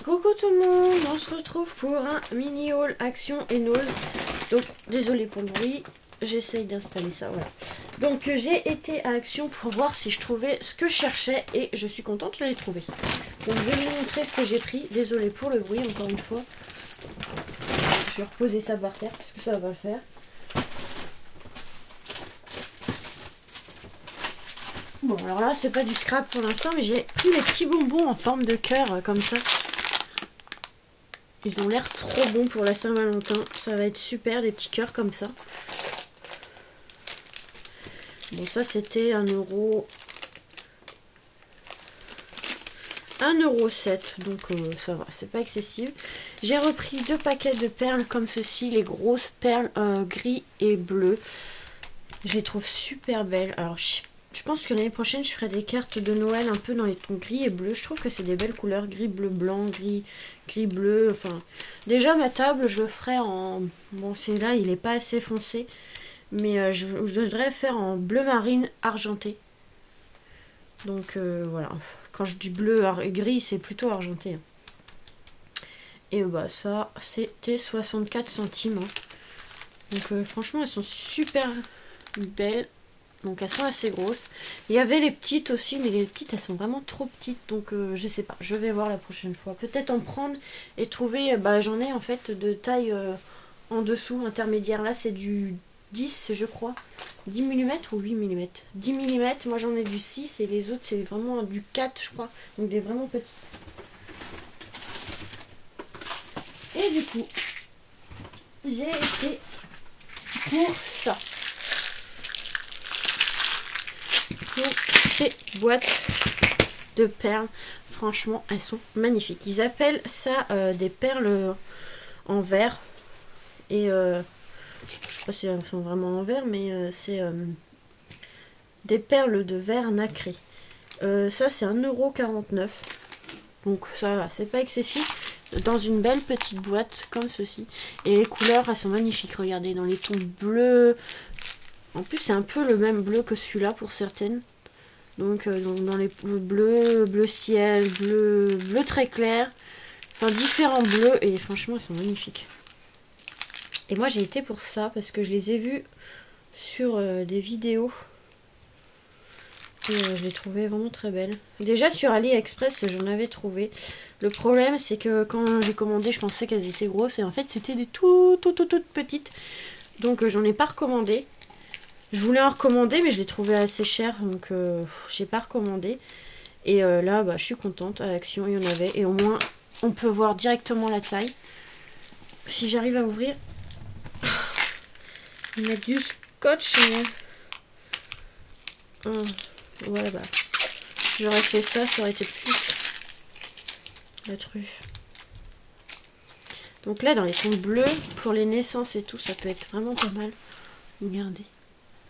Coucou tout le monde, on se retrouve pour un mini haul Action et Nose. Donc désolé pour le bruit, j'essaye d'installer ça, voilà. Donc j'ai été à Action pour voir si je trouvais ce que je cherchais et je suis contente, je l'ai trouvé. Donc je vais vous montrer ce que j'ai pris, désolé pour le bruit encore une fois. Je vais reposer ça par terre parce que ça va le faire. Bon alors là c'est pas du scrap pour l'instant, mais j'ai pris les petits bonbons en forme de cœur comme ça. Ils ont l'air trop bons pour la Saint-Valentin. Ça va être super, les petits cœurs comme ça. Bon, ça c'était 1€. 1,07€. Donc ça va, c'est pas excessif. J'ai repris 2 paquets de perles comme ceci. Les grosses perles gris et bleu. Je les trouve super belles. Alors je pense que l'année prochaine je ferai des cartes de Noël un peu dans les tons gris et bleu. Je trouve que c'est des belles couleurs, gris, bleu, blanc, gris, bleu. Enfin, déjà ma table je le ferai en... Bon c'est là, il n'est pas assez foncé. Mais je voudrais faire en bleu marine argenté. Donc voilà, quand je dis bleu et gris c'est plutôt argenté. Et bah ça c'était 64 centimes. Donc franchement elles sont super belles. Donc elles sont assez grosses. Il y avait les petites aussi, mais les petites elles sont vraiment trop petites. Donc je sais pas, je vais voir la prochaine fois. Peut-être en prendre et trouver, bah j'en ai en fait de taille en dessous, intermédiaire. Là c'est du 10 je crois. 10 mm ou 8 mm 10 mm, moi j'en ai du 6 et les autres c'est vraiment du 4 je crois. Donc des vraiment petites. Et du coup, j'ai été pour ça. Ces boîtes de perles, franchement elles sont magnifiques. Ils appellent ça des perles en verre et je sais pas si elles sont vraiment en verre, mais c'est des perles de verre nacré. Ça c'est 1,49€, donc ça va, c'est pas excessif, dans une belle petite boîte comme ceci. Et les couleurs elles sont magnifiques, regardez, dans les tons bleus. En plus c'est un peu le même bleu que celui-là pour certaines. Donc dans les bleus, bleu ciel, bleu très clair. Enfin différents bleus et franchement ils sont magnifiques. Et moi j'ai été pour ça parce que je les ai vus sur des vidéos. Et je les trouvais vraiment très belles. Déjà sur AliExpress j'en avais trouvé. Le problème c'est que quand j'ai commandé je pensais qu'elles étaient grosses. Et en fait c'était des toutes petites. Donc j'en ai pas recommandé. Je voulais en recommander mais je les trouvais assez chers, donc j'ai pas recommandé. Et là bah, je suis contente, à Action il y en avait. Et au moins on peut voir directement la taille. Si j'arrive à ouvrir. Il y a du scotch. Ouais bah j'aurais fait ça, ça aurait été plus la truffe. Donc là dans les tons bleus, pour les naissances et tout, ça peut être vraiment pas mal. Regardez.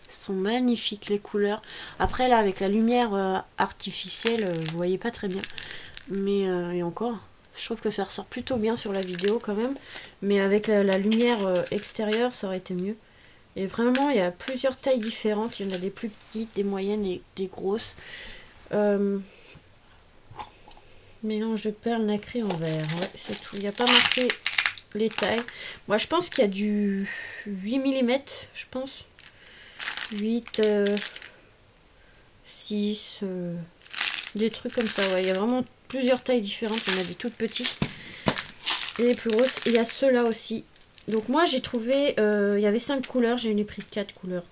Sont magnifiques les couleurs. Après là avec la lumière artificielle vous voyez pas très bien, mais et encore je trouve que ça ressort plutôt bien sur la vidéo quand même, mais avec la lumière extérieure ça aurait été mieux. Et vraiment il y a plusieurs tailles différentes, il y en a des plus petites, des moyennes et des grosses. Mélange de perles nacrées en verre, ouais, c'est tout. Il n'y a pas marqué les tailles. Moi je pense qu'il y a du 8 mm, je pense 8, 6, des trucs comme ça. Ouais, il y a vraiment plusieurs tailles différentes. Il y en a des toutes petites et des plus grosses. Et il y a ceux-là aussi. Donc moi j'ai trouvé, il y avait 5 couleurs, j'ai eu les prix de 4 couleurs.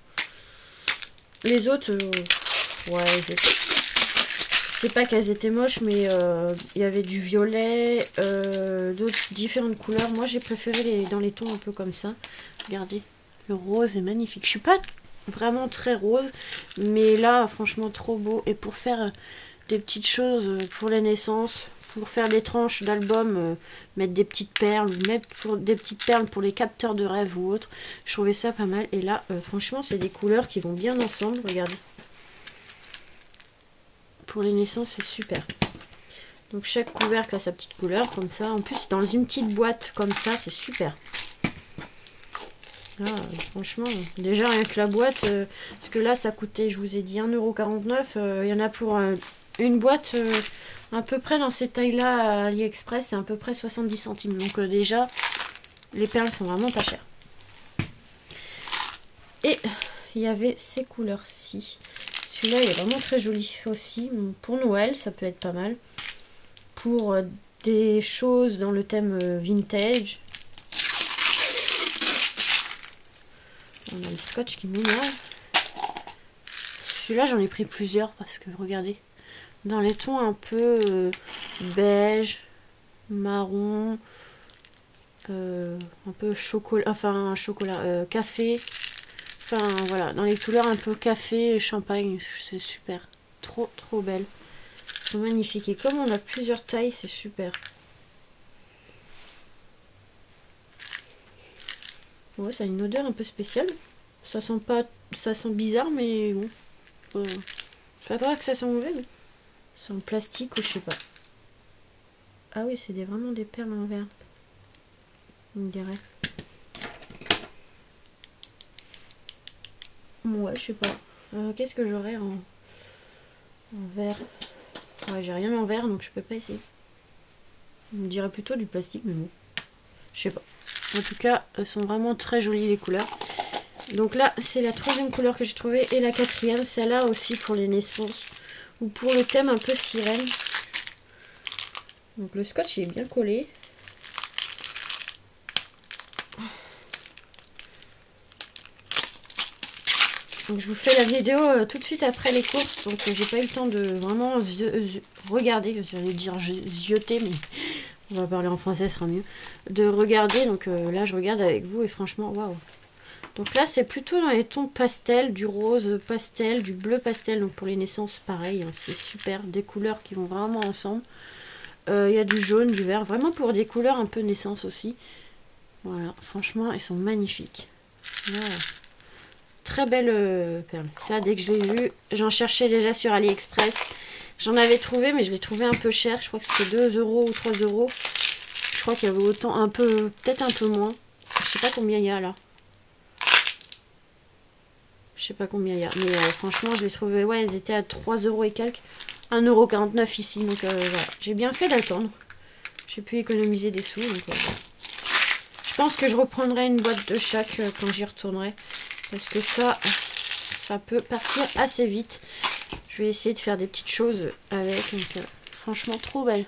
Les autres, ouais, c'est pas qu'elles étaient moches, mais il y avait du violet, d'autres différentes couleurs. Moi j'ai préféré dans les tons un peu comme ça. Regardez, le rose est magnifique. Je suis pas vraiment très rose, mais là franchement trop beau. Et pour faire des petites choses pour les naissances, pour faire des tranches d'albums, mettre des petites perles, mettre des petites perles pour les capteurs de rêve ou autre, je trouvais ça pas mal. Et là franchement c'est des couleurs qui vont bien ensemble, regardez. Pour les naissances c'est super. Donc chaque couvercle a sa petite couleur comme ça, en plus dans une petite boîte comme ça, c'est super. Là, franchement, déjà rien que la boîte, parce que là ça coûtait, je vous ai dit 1,49€, il y en a pour une boîte à peu près dans ces tailles-là à AliExpress, c'est à peu près 70 centimes. Donc déjà, les perles sont vraiment pas chères. Et il y avait ces couleurs-ci. Celui-là, il est vraiment très joli aussi. Pour Noël, ça peut être pas mal. Pour des choses dans le thème vintage. On a le scotch qui m'énerve. Celui-là, j'en ai pris plusieurs parce que, regardez, dans les tons un peu beige, marron, un peu chocolat, enfin chocolat, café. Enfin voilà, dans les couleurs un peu café et champagne, c'est super. Trop trop belle. Ils sont magnifiques. Et comme on a plusieurs tailles, c'est super. Ouais, ça a une odeur un peu spéciale. Ça sent pas, ça sent bizarre, mais bon. Je sais pas que ça sent mauvais, mais c'est en plastique ou je sais pas. Ah oui, c'est vraiment des perles en verre. On dirait. Ouais, je sais pas. Qu'est-ce que j'aurais en verre? Ouais, j'ai rien en verre, donc je peux pas essayer. On dirait plutôt du plastique, mais bon. Je sais pas. En tout cas, elles sont vraiment très jolies les couleurs. Donc là, c'est la troisième couleur que j'ai trouvée. Et la quatrième, celle-là aussi pour les naissances. Ou pour le thème un peu sirène. Donc le scotch est bien collé. Donc je vous fais la vidéo tout de suite après les courses. Donc j'ai pas eu le temps de vraiment regarder. J'allais dire zioter, mais on va parler en français, ce sera mieux. De regarder. Donc là, je regarde avec vous et franchement, waouh. Donc là, c'est plutôt dans les tons pastel, du rose pastel, du bleu pastel. Donc pour les naissances, pareil, hein, c'est super. Des couleurs qui vont vraiment ensemble. Il y a du jaune, du vert. Vraiment pour des couleurs un peu naissance aussi. Voilà, franchement, elles sont magnifiques. Voilà. Très belle perle. Ça, dès que je l'ai vu, j'en cherchais déjà sur AliExpress. J'en avais trouvé, mais je l'ai trouvé un peu cher. Je crois que c'était 2 € ou 3 €. Je crois qu'il y avait autant, un peu, peut-être un peu moins. Je sais pas combien il y a là. Je sais pas combien il y a. Mais franchement, je les trouvais. Ouais, elles étaient à 3 € et quelques. 1,49 € ici. Donc voilà. J'ai bien fait d'attendre. J'ai pu économiser des sous. Donc, voilà. Je pense que je reprendrai une boîte de chaque quand j'y retournerai. Parce que ça peut partir assez vite. Je vais essayer de faire des petites choses avec. Donc franchement, trop belle.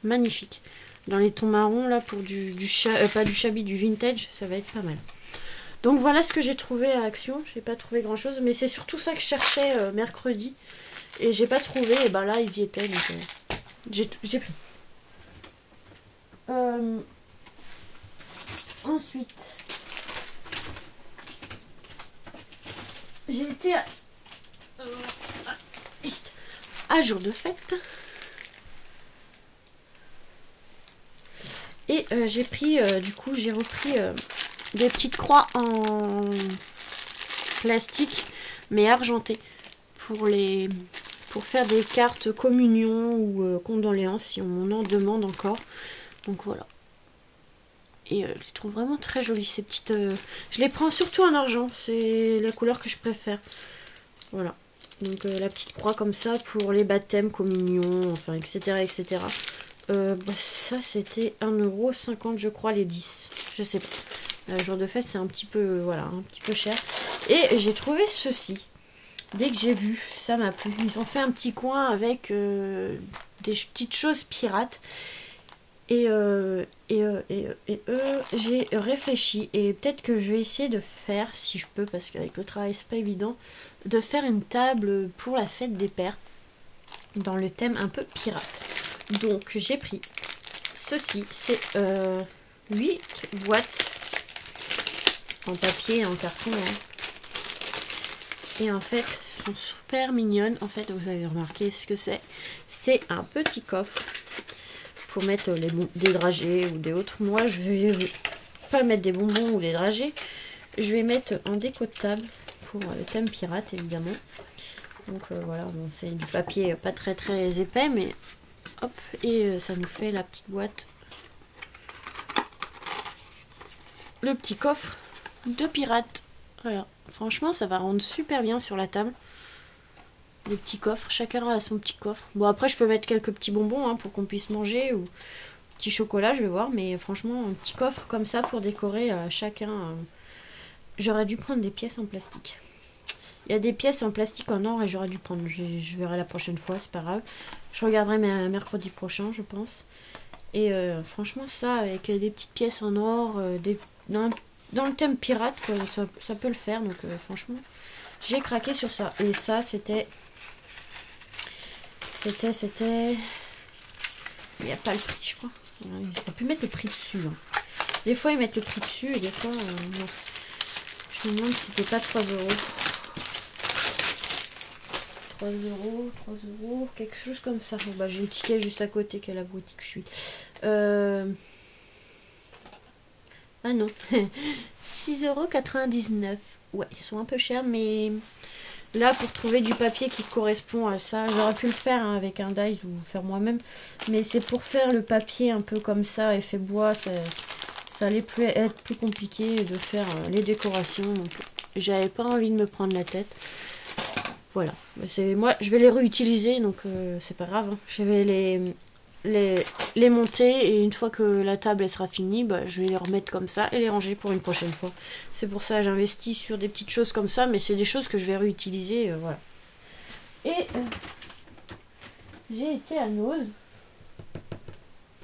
Magnifique. Dans les tons marrons, là, pour pas du shabby, du vintage, ça va être pas mal. Donc voilà ce que j'ai trouvé à Action. J'ai pas trouvé grand chose, mais c'est surtout ça que je cherchais mercredi. Et j'ai pas trouvé, et ben là ils y étaient. Donc j'ai pris. Ensuite, j'ai été à jour de fête. Et j'ai pris, du coup, j'ai repris des petites croix en plastique, mais argentées, pour faire des cartes communion ou condoléances, si on en demande encore. Donc voilà. Et je les trouve vraiment très jolies, ces petites... Je les prends surtout en argent, c'est la couleur que je préfère. Voilà. Donc la petite croix comme ça pour les baptêmes, communion, enfin, etc. etc. Ça, c'était 1,50 € je crois, les 10. Je sais pas. Le jour de fête, c'est un petit peu, voilà, un petit peu cher. Et j'ai trouvé ceci. Dès que j'ai vu, ça m'a plu. Ils ont fait un petit coin avec des petites choses pirates. Et j'ai réfléchi. Et peut-être que je vais essayer de faire, si je peux, parce qu'avec le travail, c'est pas évident, de faire une table pour la fête des pères. Dans le thème un peu pirate. Donc, j'ai pris ceci. C'est 8 boîtes en papier et en carton. Hein. Et en fait, elles sont super mignonnes. En fait, vous avez remarqué ce que c'est. C'est un petit coffre pour mettre des dragées ou des autres. Moi, je vais pas mettre des bonbons ou des dragées. Je vais mettre en déco de table pour le thème pirate, évidemment. Donc voilà, bon, c'est du papier pas très très épais, mais hop, et ça nous fait la petite boîte. Le petit coffre de pirate. Voilà, franchement, ça va rendre super bien sur la table. les petits coffres. Chacun a son petit coffre. Bon, après, je peux mettre quelques petits bonbons hein, pour qu'on puisse manger ou petit chocolat, je vais voir. Mais franchement, un petit coffre comme ça pour décorer chacun. J'aurais dû prendre des pièces en plastique. Il y a des pièces en plastique en or et j'aurais dû prendre. Je verrai la prochaine fois, c'est pas grave. Je regarderai mercredi prochain, je pense. Et franchement, ça, avec des petites pièces en or, dans le thème pirate, quoi, ça peut le faire. Donc franchement, j'ai craqué sur ça. Et ça, c'était... Il n'y a pas le prix, je crois. Ils auraient pu mettre le prix dessus. Hein. Des fois, ils mettent le prix dessus et des fois, non. Je me demande si c'était pas 3 euros. 3 euros, 3 euros, quelque chose comme ça. Bon, bah, j'ai le ticket juste à côté, quelle abrutie que je suis. Ah non. 6,99 €. Ouais, ils sont un peu chers, mais là, pour trouver du papier qui correspond à ça, j'aurais pu le faire hein, avec un dies ou faire moi-même. Mais c'est pour faire le papier un peu comme ça, effet bois, ça allait être plus compliqué de faire les décorations. Donc, j'avais pas envie de me prendre la tête. Voilà. Moi, je vais les réutiliser, donc c'est pas grave. Hein. Je vais les monter et une fois que la table elle sera finie, bah, je vais les remettre comme ça et les ranger pour une prochaine fois. C'est pour ça que j'investis sur des petites choses comme ça, mais c'est des choses que je vais réutiliser. Voilà. Et j'ai été à Nose,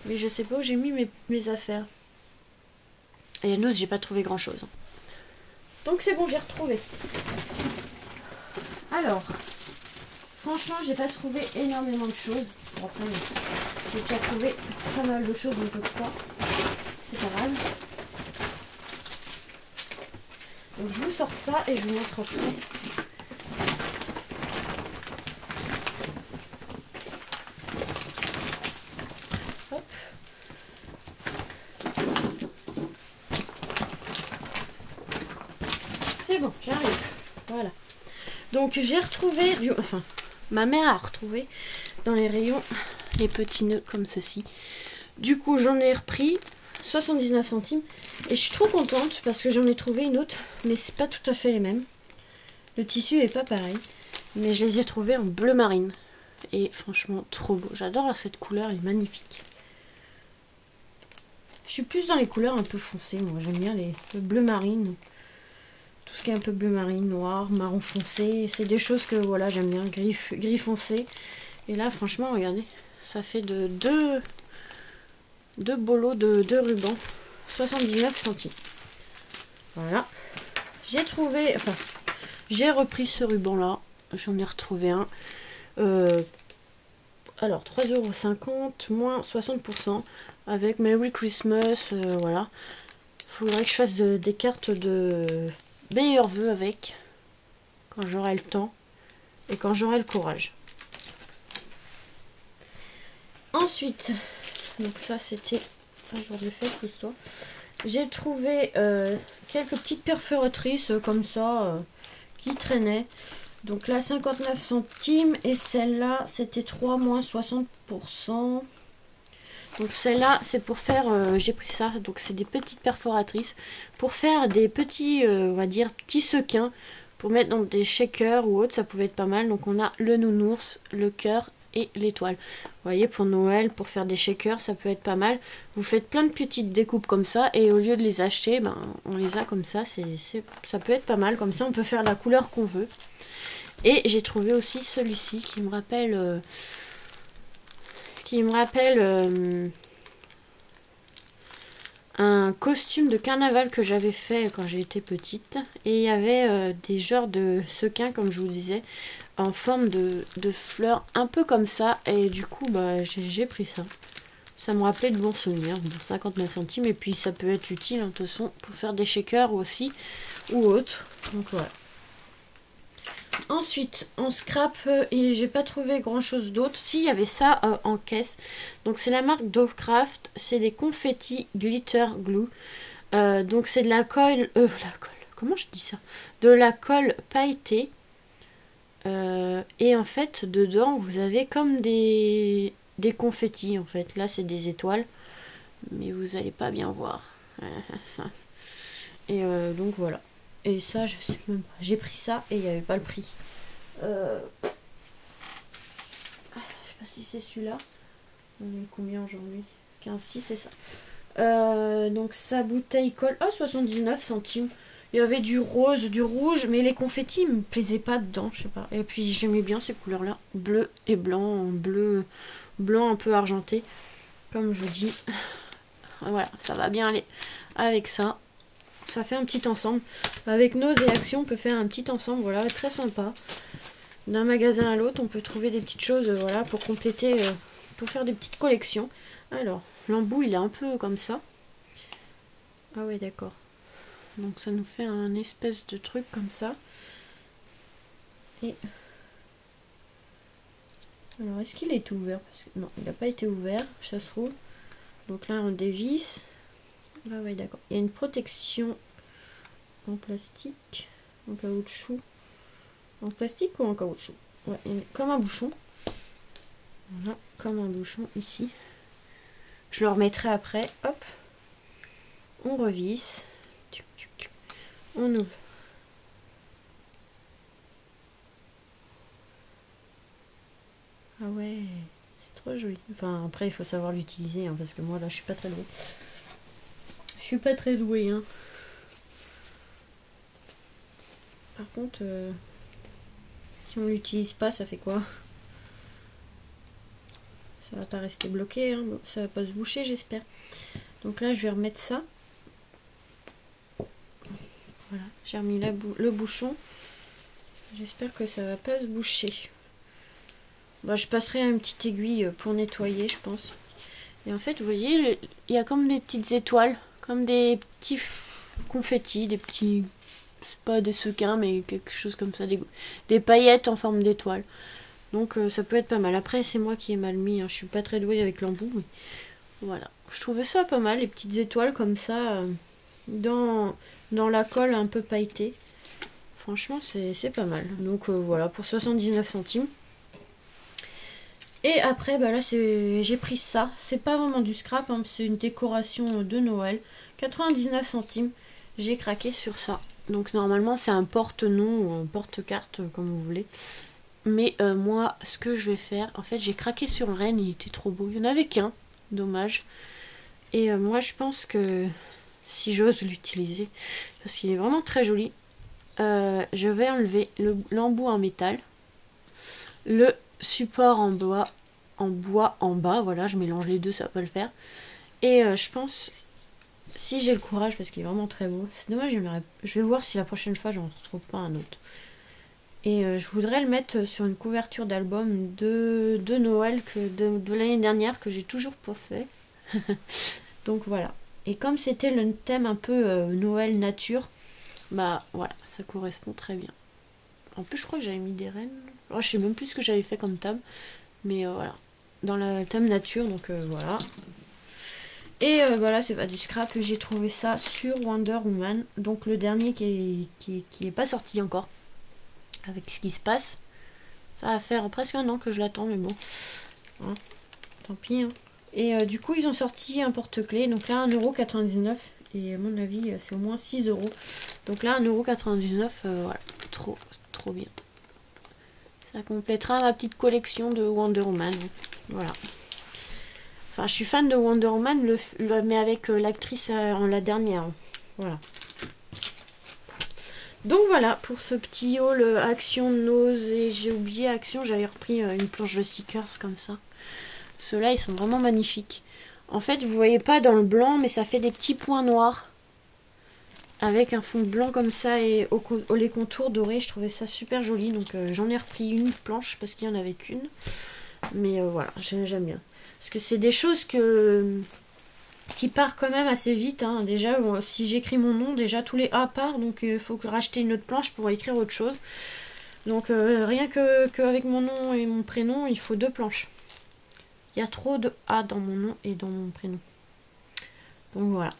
mais je sais pas où j'ai mis mes affaires. Et à Nose, j'ai pas trouvé grand chose. Donc c'est bon, j'ai retrouvé. Alors, franchement, j'ai pas trouvé énormément de choses. Bon, après, j'ai déjà trouvé pas mal de choses les autres fois. C'est pas grave. Donc je vous sors ça et je vous montre après. Hop. C'est bon, j'arrive. Voilà. Donc j'ai retrouvé, enfin, ma mère a retrouvé dans les rayons les petits nœuds comme ceci. Du coup, j'en ai repris 79 centimes et je suis trop contente parce que j'en ai trouvé une autre, mais c'est pas tout à fait les mêmes. Le tissu est pas pareil, mais je les ai trouvés en bleu marine et franchement trop beau. J'adore cette couleur, elle est magnifique. Je suis plus dans les couleurs un peu foncées, moi j'aime bien le bleu marine. Tout ce qui est un peu bleu marine, noir, marron foncé, c'est des choses que voilà j'aime bien, gris foncé. Et là franchement regardez, ça fait deux bolos de rubans, 79 centimes. Voilà, j'ai trouvé, enfin j'ai repris ce ruban là, j'en ai retrouvé un. Alors 3,50 € moins 60% avec Merry Christmas, voilà. Faudrait que je fasse des cartes de meilleurs vœux avec quand j'aurai le temps et quand j'aurai le courage. Ensuite, donc ça c'était un jour de fête ce soir. J'ai trouvé quelques petites perforatrices comme ça qui traînaient. Donc là 59 centimes et celle-là c'était 3 moins 60%. Donc celle-là c'est pour faire, j'ai pris ça, donc c'est des petites perforatrices pour faire des petits, on va dire petits sequins pour mettre dans des shakers ou autre, ça pouvait être pas mal. Donc on a le nounours, le cœur et l'étoile. Vous voyez, pour Noël, pour faire des shakers, ça peut être pas mal. Vous faites plein de petites découpes comme ça et au lieu de les acheter, ben, on les a comme ça. Ça peut être pas mal, comme ça on peut faire la couleur qu'on veut. Et j'ai trouvé aussi celui-ci qui me rappelle... un costume de carnaval que j'avais fait quand j'étais petite. Et il y avait des genres de sequins, comme je vous disais, en forme de fleurs, un peu comme ça. Et du coup, bah, j'ai pris ça. Ça me rappelait de bons souvenirs, pour 59 centimes. Et puis ça peut être utile, hein, de toute façon, pour faire des shakers aussi, ou autre. Donc voilà. Ensuite, en scrap, et j'ai pas trouvé grand chose d'autre. Si, il y avait ça en caisse. Donc c'est la marque Dovecraft. C'est des confettis glitter glue. Donc c'est de la colle. Comment je dis ça? De la colle pailletée. Et en fait, dedans, vous avez comme des confettis. En fait, là, c'est des étoiles. Mais vous allez pas bien voir. Et donc voilà. Et ça, je sais même pas. J'ai pris ça et il n'y avait pas le prix. pas si c'est celui-là. On est combien aujourd'hui? 15, si c'est ça. Donc sa bouteille colle. Ah, 79 centimes. Il y avait du rose, du rouge, mais les confettis me plaisaient pas dedans, je sais pas. Et puis j'aimais bien ces couleurs-là, bleu et blanc, bleu, blanc un peu argenté, comme je vous dis. Voilà, ça va bien aller avec ça. Ça fait un petit ensemble. Avec Nose et Action, on peut faire un petit ensemble, voilà, très sympa. D'un magasin à l'autre, on peut trouver des petites choses, voilà, pour compléter, pour faire des petites collections. Alors, l'embout, il est un peu comme ça. Ah ouais, d'accord. Donc ça nous fait un espèce de truc comme ça. Et alors est-ce qu'il est ouvert? Parce que... non, il n'a pas été ouvert, ça se trouve. Donc là on dévisse. Ah ouais, d'accord. Il y a une protection en plastique, en caoutchouc. En plastique ou en caoutchouc? Ouais, comme un bouchon. Voilà, comme un bouchon ici. Je le remettrai après. Hop. On revisse. On ouvre. Ah ouais, c'est trop joli. Enfin, après, il faut savoir l'utiliser, hein, parce que moi, là, je suis pas très douée. Je suis pas très douée, hein. Par contre, si on l'utilise pas, ça fait quoi? Ça va pas rester bloqué, hein. Ça va pas se boucher, j'espère. Donc là, je vais remettre ça. Voilà, j'ai remis le bouchon. J'espère que ça va pas se boucher. Bah, je passerai une petite aiguille pour nettoyer, je pense. Et en fait, vous voyez, il y a comme des petites étoiles, comme des petits confettis, des petits, c'est pas des sequins, mais quelque chose comme ça, des paillettes en forme d'étoile. Donc ça peut être pas mal. Après, c'est moi qui ai mal mis, hein. Je suis pas très douée avec l'embout, mais voilà. Je trouvais ça pas mal, les petites étoiles comme ça, dans la colle un peu pailletée. Franchement, c'est pas mal. Donc voilà, pour 79 centimes. Et après, bah là, j'ai pris ça. C'est pas vraiment du scrap, hein, c'est une décoration de Noël. 99 centimes. J'ai craqué sur ça. Donc normalement, c'est un porte-nom ou un porte-carte, comme vous voulez. Mais moi, ce que je vais faire, en fait, j'ai craqué sur le renne. Il était trop beau. Il n'y en avait qu'un. Dommage. Et moi, je pense que si j'ose l'utiliser, parce qu'il est vraiment très joli, je vais enlever l'embout en métal, le support en bois en bas, voilà, je mélange les deux, ça va pas le faire. Et je pense, si j'ai le courage, parce qu'il est vraiment très beau, c'est dommage, je vais voir si la prochaine fois j'en retrouve pas un autre. Et je voudrais le mettre sur une couverture d'album de Noël de l'année dernière que j'ai toujours pas fait. Donc voilà. Et comme c'était le thème un peu Noël nature, bah voilà, ça correspond très bien. En plus, je crois que j'avais mis des rennes. Oh, je sais même plus ce que j'avais fait comme table. Mais voilà. Dans le thème nature, donc voilà. Et voilà, c'est pas du scrap. J'ai trouvé ça sur Wonder Woman. Donc le dernier qui est pas sorti encore. Avec ce qui se passe. Ça va faire presque un an que je l'attends, mais bon. Hein, tant pis. Hein. Et du coup, ils ont sorti un porte-clés. Donc là, 1,99 €. Et à mon avis, c'est au moins 6 €. Donc là, 1,99 €. Voilà. Trop bien. Ça complétera ma petite collection de Wonder Woman. Voilà. Enfin, je suis fan de Wonder Woman, mais avec l'actrice en la dernière. Voilà. Donc voilà, pour ce petit haul Action, Nose, et j'ai oublié Action, j'avais repris une planche de stickers comme ça. Ceux-là, ils sont vraiment magnifiques. En fait, vous voyez pas dans le blanc, mais ça fait des petits points noirs. Avec un fond blanc comme ça et les contours dorés, je trouvais ça super joli. Donc j'en ai repris une planche parce qu'il n'y en avait qu'une. Mais voilà, j'aime bien. Parce que c'est des choses qui partent quand même assez vite. Hein. Déjà, si j'écris mon nom, déjà tous les A partent. Donc il faut racheter une autre planche pour écrire autre chose. Donc rien qu'avec mon nom et mon prénom, il faut 2 planches. Il y a trop de A dans mon nom et dans mon prénom. Donc voilà.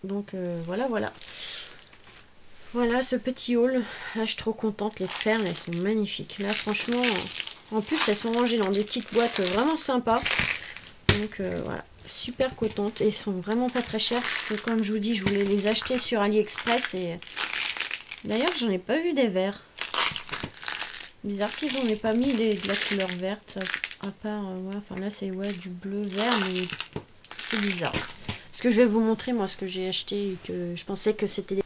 Donc voilà. Voilà ce petit haul. Là, je suis trop contente. Les perles, elles sont magnifiques. Là, franchement, en plus, elles sont rangées dans des petites boîtes vraiment sympas. Donc voilà, super contente. Et elles sont vraiment pas très chères. Parce que comme je vous dis, je voulais les acheter sur AliExpress. Et d'ailleurs, j'en ai pas vu des verres. Bizarre qu'ils n'en aient pas mis de la couleur verte. À part, ouais, enfin là c'est ouais, du bleu vert, mais c'est bizarre. Ce que je vais vous montrer, moi, ce que j'ai acheté et que je pensais que c'était des...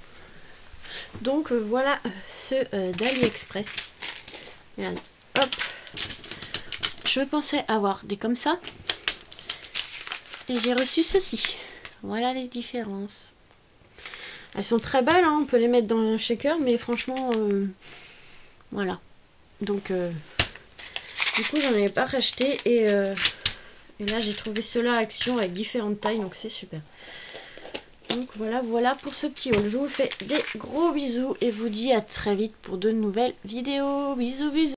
Donc voilà ce d'AliExpress. Regardez, hop. Je pensais avoir des comme ça. Et j'ai reçu ceci. Voilà les différences. Elles sont très belles, hein, on peut les mettre dans un shaker, mais franchement, voilà. Donc, du coup, j'en avais pas racheté. Et là, j'ai trouvé cela à Action avec différentes tailles, donc c'est super. Donc voilà pour ce petit haul. Je vous fais des gros bisous et vous dis à très vite pour de nouvelles vidéos. Bisous, bisous.